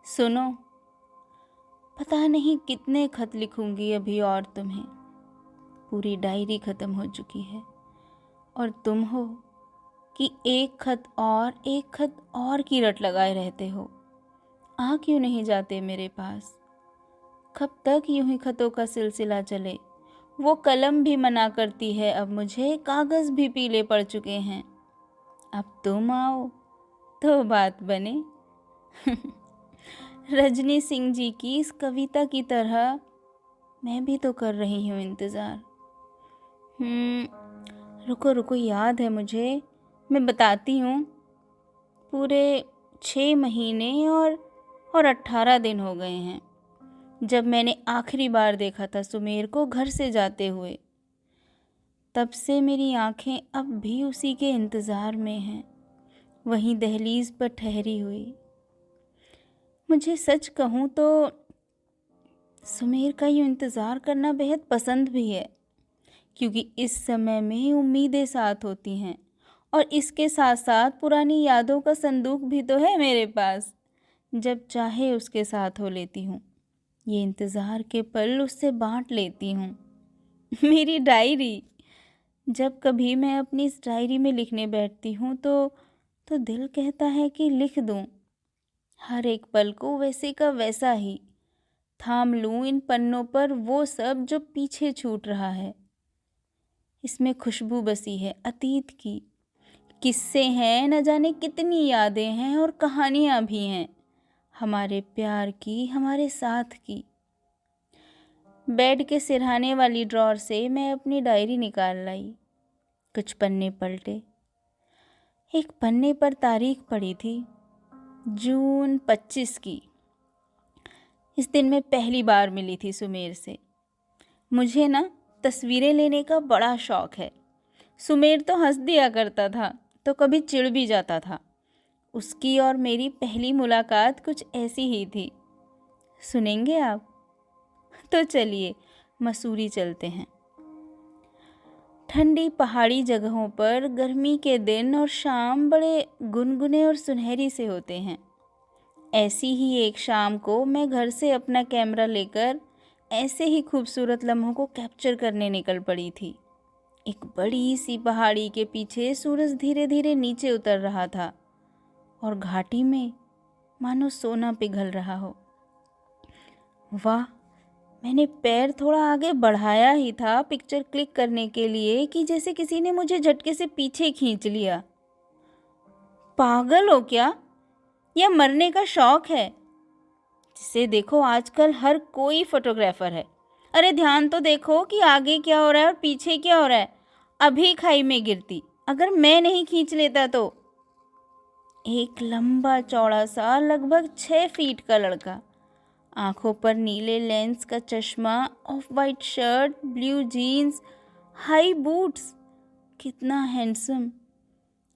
सुनो, पता नहीं कितने खत लिखूंगी अभी और तुम्हें। पूरी डायरी ख़त्म हो चुकी है और तुम हो कि एक खत और की रट लगाए रहते हो। आ क्यों नहीं जाते मेरे पास? कब तक यूं ही खतों का सिलसिला चले? वो कलम भी मना करती है अब मुझे, कागज़ भी पीले पड़ चुके हैं। अब तुम आओ तो बात बने। रजनी सिंह जी की इस कविता की तरह मैं भी तो कर रही हूँ इंतज़ार। रुको रुको, याद है मुझे, मैं बताती हूँ। पूरे 6 महीने और 18 दिन हो गए हैं जब मैंने आखिरी बार देखा था सुमेर को घर से जाते हुए। तब से मेरी आंखें अब भी उसी के इंतज़ार में हैं, वहीं दहलीज पर ठहरी हुई। मुझे सच कहूँ तो सुमेर का यूँ इंतज़ार करना बेहद पसंद भी है, क्योंकि इस समय में उम्मीदें साथ होती हैं और इसके साथ साथ पुरानी यादों का संदूक भी तो है मेरे पास। जब चाहे उसके साथ हो लेती हूँ, ये इंतज़ार के पल उससे बांट लेती हूँ। मेरी डायरी, जब कभी मैं अपनी इस डायरी में लिखने बैठती हूँ तो दिल कहता है कि लिख दूँ हर एक पल को वैसे का वैसा ही, थाम लूँ इन पन्नों पर वो सब जो पीछे छूट रहा है। इसमें खुशबू बसी है अतीत की, किस्से हैं, न जाने कितनी यादें हैं और कहानियाँ भी हैं, हमारे प्यार की, हमारे साथ की। बेड के सिरहाने वाली ड्रॉर से मैं अपनी डायरी निकाल लाई। कुछ पन्ने पलटे। एक पन्ने पर तारीख पड़ी थी, जून 25 की। इस दिन मैं पहली बार मिली थी सुमेर से। मुझे ना तस्वीरें लेने का बड़ा शौक है। सुमेर तो हंस दिया करता था तो कभी चिढ़ भी जाता था। उसकी और मेरी पहली मुलाकात कुछ ऐसी ही थी। सुनेंगे आप? तो चलिए मसूरी चलते हैं। ठंडी पहाड़ी जगहों पर गर्मी के दिन और शाम बड़े गुनगुने और सुनहरी से होते हैं। ऐसी ही एक शाम को मैं घर से अपना कैमरा लेकर ऐसे ही खूबसूरत लम्हों को कैप्चर करने निकल पड़ी थी। एक बड़ी सी पहाड़ी के पीछे सूरज धीरे धीरे नीचे उतर रहा था और घाटी में मानो सोना पिघल रहा हो। वाह, मैंने पैर थोड़ा आगे बढ़ाया ही था पिक्चर क्लिक करने के लिए कि जैसे किसी ने मुझे झटके से पीछे खींच लिया। पागल हो क्या? यह मरने का शौक है जिसे देखो आजकल हर कोई फोटोग्राफर है। अरे ध्यान तो देखो कि आगे क्या हो रहा है और पीछे क्या हो रहा है। अभी खाई में गिरती अगर मैं नहीं खींच लेता तो। एक लंबा चौड़ा सा लगभग 6 फीट का लड़का, आंखों पर नीले लेंस का चश्मा, off white shirt, blue jeans, high boots, कितना हैंडसम।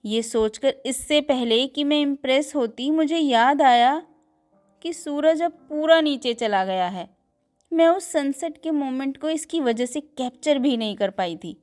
ये सोचकर इससे पहले कि मैं इम्प्रेस होती, मुझे याद आया कि सूरज अब पूरा नीचे चला गया है। मैं उस सनसेट के मोमेंट को इसकी वजह से कैप्चर भी नहीं कर पाई थी।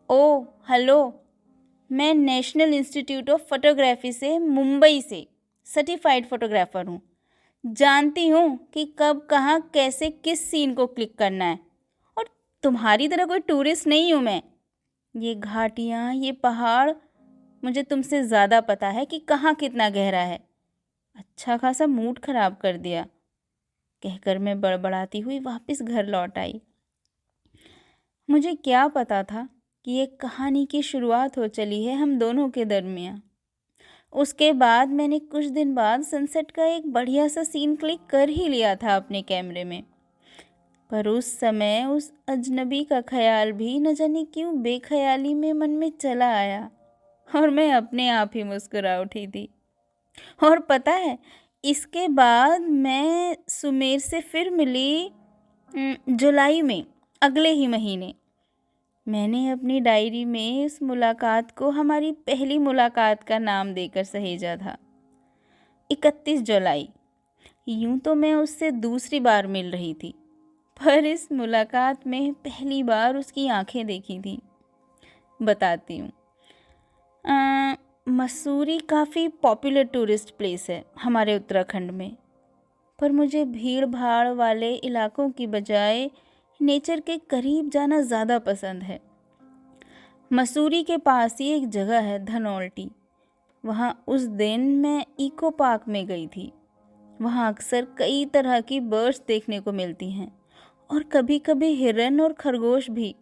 ओ हेलो, मैं नेशनल इंस्टीट्यूट ऑफ फोटोग्राफी से मुंबई से सर्टिफाइड फोटोग्राफर हूँ। जानती हूँ कि कब कहाँ कैसे किस सीन को क्लिक करना है। और तुम्हारी तरह कोई टूरिस्ट नहीं हूँ मैं। ये घाटियाँ, ये पहाड़, मुझे तुमसे ज़्यादा पता है कि कहाँ कितना गहरा है। अच्छा खासा मूड खराब कर दिया, कहकर मैं बड़बड़ाती हुई वापस घर लौट आई। मुझे क्या पता था कि एक कहानी की शुरुआत हो चली है हम दोनों के दरमियाँ। उसके बाद मैंने कुछ दिन बाद सनसेट का एक बढ़िया सा सीन क्लिक कर ही लिया था अपने कैमरे में। पर उस समय उस अजनबी का ख्याल भी न जाने क्यों बेख्याली में मन में चला आया और मैं अपने आप ही मुस्कुरा उठी थी। और पता है, इसके बाद मैं सुमेर से फिर मिली जुलाई में, अगले ही महीने। मैंने अपनी डायरी में इस मुलाकात को हमारी पहली मुलाकात का नाम देकर सहेजा था, 31 जुलाई। यूं तो मैं उससे दूसरी बार मिल रही थी, पर इस मुलाकात में पहली बार उसकी आंखें देखी थी। बताती हूँ। मसूरी काफ़ी पॉपुलर टूरिस्ट प्लेस है हमारे उत्तराखंड में। पर मुझे भीड़ भाड़ वाले इलाकों की बजाय नेचर के करीब जाना ज़्यादा पसंद है। मसूरी के पास ही एक जगह है धनौल्टी, वहाँ उस दिन मैं इको पार्क में गई थी। वहाँ अक्सर कई तरह की बर्ड्स देखने को मिलती हैं और कभी कभी हिरन और खरगोश भी।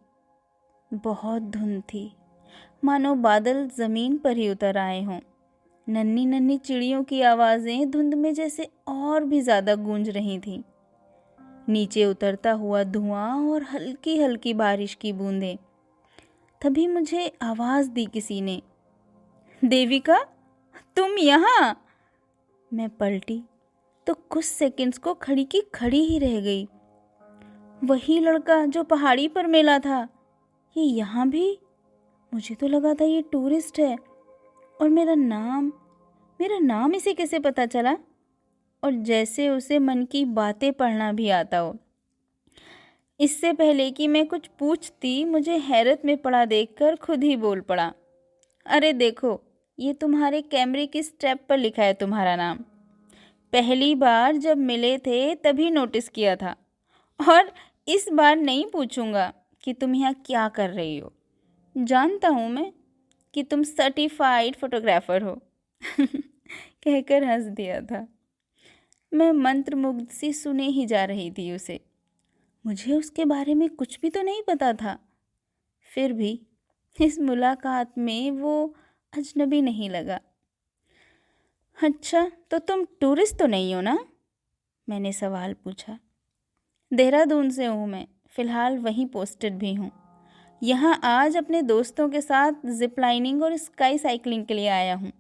बहुत धुंध थी, मानो बादल ज़मीन पर ही उतर आए हों। नन्ही नन्ही चिड़ियों की आवाज़ें धुंध में जैसे और भी ज़्यादा गूंज रही थीं। नीचे उतरता हुआ धुआं और हल्की हल्की बारिश की बूंदें। तभी मुझे आवाज़ दी किसी ने, देविका, तुम यहाँ? मैं पलटी तो कुछ सेकंड्स को खड़ी की खड़ी ही रह गई। वही लड़का जो पहाड़ी पर मिला था, ये यहाँ भी? मुझे तो लगा था ये टूरिस्ट है। और मेरा नाम इसे कैसे पता चला? और जैसे उसे मन की बातें पढ़ना भी आता हो। इससे पहले कि मैं कुछ पूछती, मुझे हैरत में पड़ा देखकर खुद ही बोल पड़ा, अरे देखो, ये तुम्हारे कैमरे की स्ट्रैप पर लिखा है तुम्हारा नाम। पहली बार जब मिले थे तभी नोटिस किया था, और इस बार नहीं पूछूंगा कि तुम यहाँ क्या कर रही हो। जानता हूँ मैं कि तुम सर्टिफाइड फोटोग्राफर हो। कहकर हंस दिया था। मैं मंत्रमुग्ध सी सुने ही जा रही थी उसे। मुझे उसके बारे में कुछ भी तो नहीं पता था, फिर भी इस मुलाकात में वो अजनबी नहीं लगा। अच्छा, तो तुम टूरिस्ट तो नहीं हो ना? मैंने सवाल पूछा। देहरादून से हूँ मैं, फ़िलहाल वहीं पोस्टेड भी हूँ। यहाँ आज अपने दोस्तों के साथ जिप लाइनिंग और स्काई साइकिलिंग के लिए आया हूँ।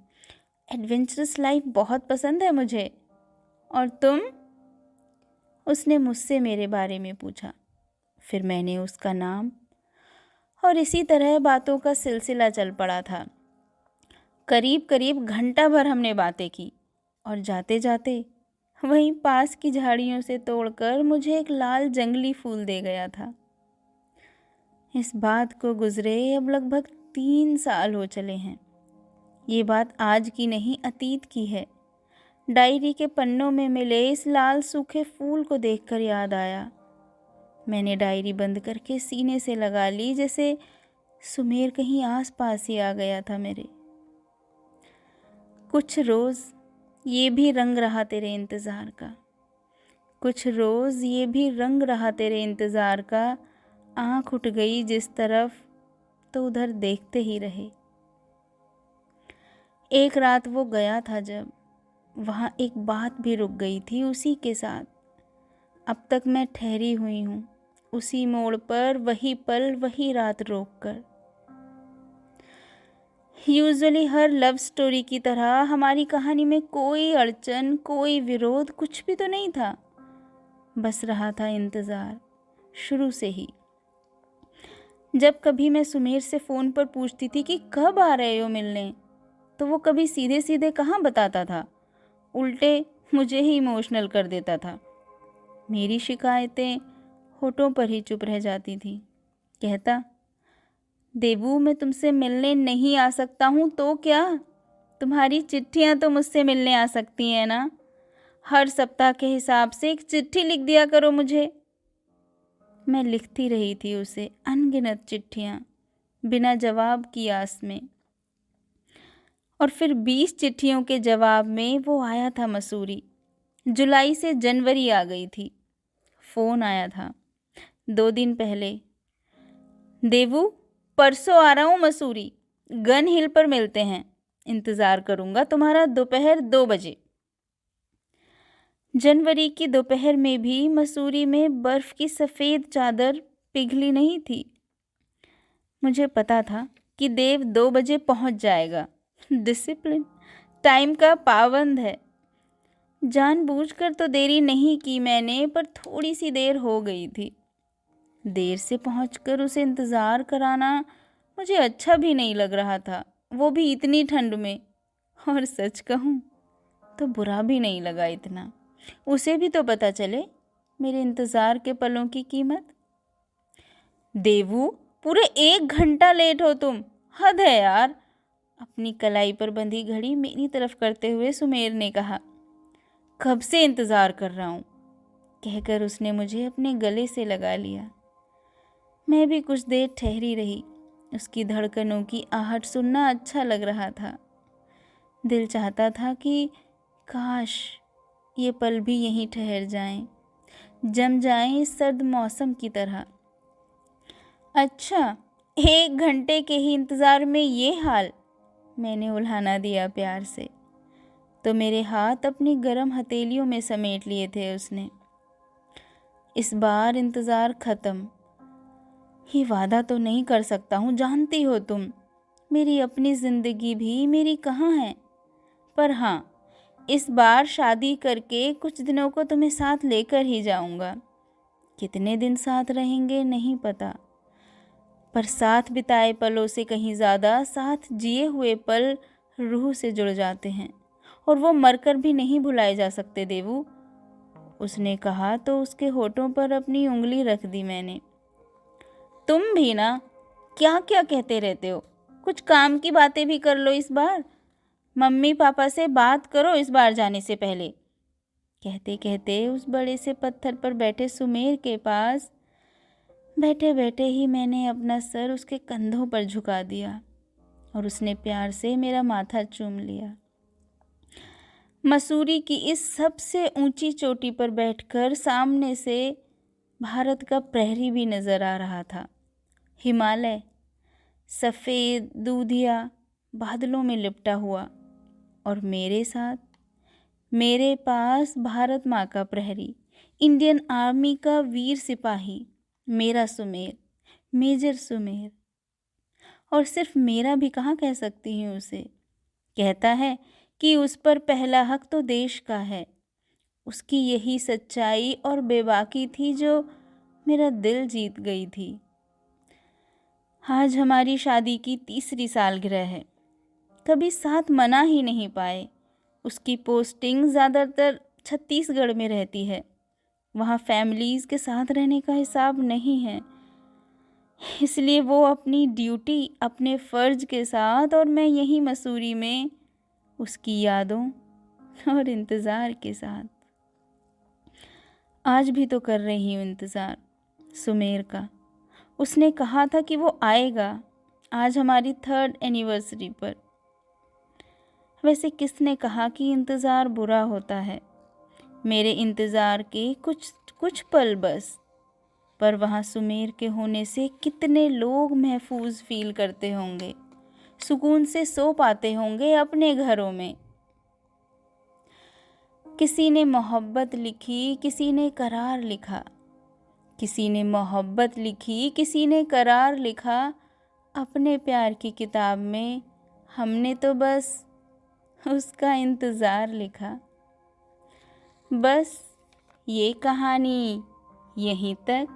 एडवेंचरस लाइफ बहुत पसंद है मुझे। और तुम? उसने मुझसे मेरे बारे में पूछा। फिर मैंने उसका नाम, और इसी तरह बातों का सिलसिला चल पड़ा था। करीब करीब घंटा भर हमने बातें की, और जाते जाते वहीं पास की झाड़ियों से तोड़कर मुझे एक लाल जंगली फूल दे गया था। इस बात को गुजरे अब लगभग 3 साल हो चले हैं। ये बात आज की नहीं, अतीत की है। डायरी के पन्नों में मिले इस लाल सूखे फूल को देखकर याद आया। मैंने डायरी बंद करके सीने से लगा ली, जैसे सुमेर कहीं आस पास ही आ गया था मेरे। कुछ रोज़ ये भी रंग रहा तेरे इंतज़ार का, कुछ रोज़ ये भी रंग रहा तेरे इंतज़ार का। आँख उठ गई जिस तरफ तो उधर देखते ही रहे। एक रात वो गया था जब, वहाँ एक बात भी रुक गई थी उसी के साथ। अब तक मैं ठहरी हुई हूँ उसी मोड़ पर, वही पल वही रात रोक कर। यूजुअली हर लव स्टोरी की तरह हमारी कहानी में कोई अड़चन, कोई विरोध, कुछ भी तो नहीं था। बस रहा था इंतज़ार, शुरू से ही। जब कभी मैं सुमेर से फ़ोन पर पूछती थी कि कब आ रहे हो मिलने, तो वो कभी सीधे सीधे कहाँ बताता था, उल्टे मुझे ही इमोशनल कर देता था। मेरी शिकायतें होठों पर ही चुप रह जाती थी। कहता, देवू, मैं तुमसे मिलने नहीं आ सकता हूँ तो क्या? तुम्हारी चिट्ठियाँ तो मुझसे मिलने आ सकती हैं ना? हर सप्ताह के हिसाब से एक चिट्ठी लिख दिया करो मुझे। मैं लिखती रही थी उसे अनगिनत चिट्ठियाँ, बिना जवाब की आस में। और फिर 20 चिट्ठियों के जवाब में वो आया था मसूरी। जुलाई से जनवरी आ गई थी। फ़ोन आया था 2 दिन पहले, देवू, परसों आ रहा हूँ मसूरी, गन हिल पर मिलते हैं, इंतज़ार करूँगा तुम्हारा दोपहर 2 बजे। जनवरी की दोपहर में भी मसूरी में बर्फ़ की सफ़ेद चादर पिघली नहीं थी। मुझे पता था कि देव 2 बजे पहुँच जाएगा। डिसिप्लिन, टाइम का पाबंद है। जानबूझकर तो देरी नहीं की मैंने, पर थोड़ी सी देर हो गई थी। देर से पहुंचकर उसे इंतज़ार कराना मुझे अच्छा भी नहीं लग रहा था, वो भी इतनी ठंड में। और सच कहूँ तो बुरा भी नहीं लगा इतना। उसे भी तो पता चले मेरे इंतज़ार के पलों की कीमत। देवू, पूरे 1 घंटा लेट हो तुम, हद है यार, अपनी कलाई पर बंधी घड़ी मेरी तरफ करते हुए सुमेर ने कहा। कब से इंतज़ार कर रहा हूँ, कहकर उसने मुझे अपने गले से लगा लिया। मैं भी कुछ देर ठहरी रही। उसकी धड़कनों की आहट सुनना अच्छा लग रहा था। दिल चाहता था कि काश ये पल भी यहीं ठहर जाएं, जम जाएं इस सर्द मौसम की तरह। अच्छा, 1 घंटे के ही इंतज़ार में ये हाल, मैंने उल्हाना दिया प्यार से। तो मेरे हाथ अपनी गर्म हथेलियों में समेट लिए थे उसने। इस बार इंतज़ार ख़त्म। ये वादा तो नहीं कर सकता हूँ, जानती हो तुम, मेरी अपनी ज़िंदगी भी मेरी कहाँ है। पर हाँ, इस बार शादी करके कुछ दिनों को तुम्हें साथ लेकर ही जाऊँगा। कितने दिन साथ रहेंगे नहीं पता, पर साथ बिताए पलों से कहीं ज़्यादा साथ जिए हुए पल रूह से जुड़ जाते हैं, और वो मरकर भी नहीं भुलाए जा सकते देवू, उसने कहा तो उसके होठों पर अपनी उंगली रख दी मैंने। तुम भी ना, क्या क्या कहते रहते हो, कुछ काम की बातें भी कर लो इस बार। मम्मी पापा से बात करो इस बार जाने से पहले। कहते कहते उस बड़े से पत्थर पर बैठे सुमेर के पास बैठे बैठे ही मैंने अपना सर उसके कंधों पर झुका दिया और उसने प्यार से मेरा माथा चूम लिया। मसूरी की इस सबसे ऊंची चोटी पर बैठकर सामने से भारत का प्रहरी भी नजर आ रहा था। हिमालय सफ़ेद दूधिया बादलों में लिपटा हुआ, और मेरे साथ मेरे पास भारत माँ का प्रहरी, इंडियन आर्मी का वीर सिपाही, मेरा सुमेर, मेजर सुमेर। और सिर्फ मेरा भी कहाँ कह सकती हूँ उसे। कहता है कि उस पर पहला हक तो देश का है। उसकी यही सच्चाई और बेबाकी थी जो मेरा दिल जीत गई थी। आज हमारी शादी की 3री सालगिरह है। कभी साथ मना ही नहीं पाए। उसकी पोस्टिंग ज़्यादातर छत्तीसगढ़ में रहती है। वहाँ फैमिलीज़ के साथ रहने का हिसाब नहीं है, इसलिए वो अपनी ड्यूटी अपने फ़र्ज के साथ, और मैं यहीं मसूरी में उसकी यादों और इंतज़ार के साथ। आज भी तो कर रही हूँ इंतज़ार सुमेर का। उसने कहा था कि वो आएगा आज हमारी 3rd एनिवर्सरी पर। वैसे किसने कहा कि इंतज़ार बुरा होता है। मेरे इंतज़ार के कुछ पल बस, पर वहाँ सुमेर के होने से कितने लोग महफूज फील करते होंगे, सुकून से सो पाते होंगे अपने घरों में। किसी ने मोहब्बत लिखी, किसी ने करार लिखा, किसी ने मोहब्बत लिखी, किसी ने करार लिखा। अपने प्यार की किताब में हमने तो बस उसका इंतज़ार लिखा। बस ये कहानी यहीं तक।